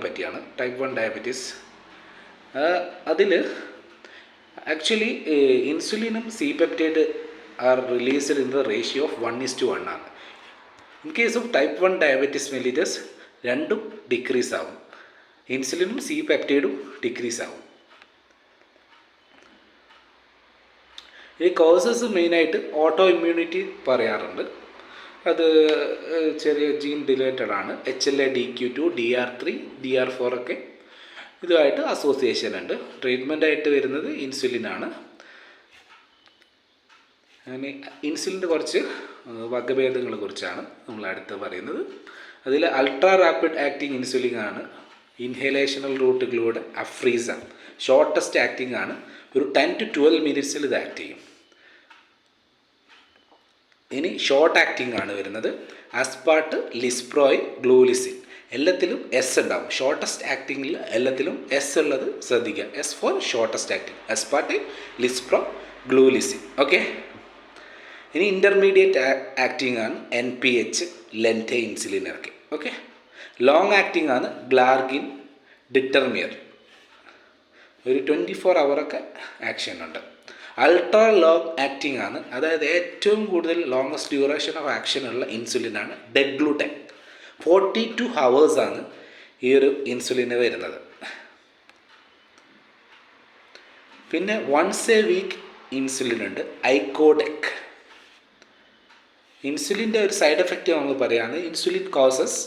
പറ്റിയാണ്. Type 1 diabetes. അതിൽ actually ഇൻസുലിനും C peptide are released in the ratio of 1:1 ആണ്. In case of type 1 diabetes mellitus രണ്ടും decrease ആവും. ഇൻസുലിനും സി പെപ്റ്റൈഡും ഡിക്രീസ് ആവും. ഈ കോസസ് മെയിനായിട്ട് ഓട്ടോ ഇമ്മ്യൂണിറ്റി പറയാറുണ്ട്. അത് ചെറിയ ജീൻ റിലേറ്റഡ് ആണ്. HLA-DQ2, DR3, DR4 ഒക്കെ ഇതുമായിട്ട് അസോസിയേഷൻ ഉണ്ട്. ട്രീറ്റ്മെൻറ്റായിട്ട് വരുന്നത് ഇൻസുലിനാണ്. അങ്ങനെ ഇൻസുലിൻ്റെ കുറച്ച് വകഭേദങ്ങളെ കുറിച്ചാണ് നമ്മൾ അടുത്ത് പറയുന്നത്. അതിൽ അൾട്രാ റാപ്പിഡ് ആക്ടിങ് ഇൻസുലിൻ ആണ്. ഇൻഹലേഷണൽ റൂട്ടുകളിലൂടെ അഫ്രീസ ഷോർട്ടസ്റ്റ് ആക്ടിങ് ആണ്. ഒരു 10 to 12 മിനിറ്റ്സിൽ ഇത് ആക്ട് ചെയ്യും. ഇനി ഷോർട്ട് ആക്ടിങ് ആണ് വരുന്നത്. അസ്പാർട്ട്, ലിസ്പ്രോയ്, ഗ്ലൂലിസിൻ എല്ലാത്തിലും എസ് ഉണ്ടാവും. ഷോർട്ടസ്റ്റ് ആക്ടിങ്ങിൽ എല്ലാത്തിലും എസ് ഉള്ളത് ശ്രദ്ധിക്കുക. S for shortest acting. Aspart, lispro, glulisine. Okay. ഇനി ഇൻ്റർമീഡിയറ്റ് ആക്ടിങ് ആണ് NPH, ലെൻറ്റെ ഇൻസുലിനൊക്കെ. ഓക്കെ. ലോങ് ആക്ടിങ് ആണ് ഗ്ലാർഗിൻ, ഡിറ്റർമിയർ. ഒരു 24 hour ആക്ഷൻ ഉണ്ട്. അൾട്രാ ലോങ് ആക്ടിങ് ആണ്, അതായത് ഏറ്റവും കൂടുതൽ ലോങ്ങസ്റ്റ് ഡ്യൂറേഷൻ ഓഫ് ആക്ഷൻ ഉള്ള ഇൻസുലിനാണ് ഡെഗ്ലൂടെൻ. 42 hours ആണ് ഈ ഒരു ഇൻസുലിന് വരുന്നത്. പിന്നെ വൺസ് എ വീക്ക് ഇൻസുലിൻ ഉണ്ട്, ഐക്കോഡെക്. ഇൻസുലിൻ്റെ ഒരു സൈഡ് എഫക്റ്റ് നമ്മൾ പറയുകയാണ്, ഇൻസുലിൻ കോസസ്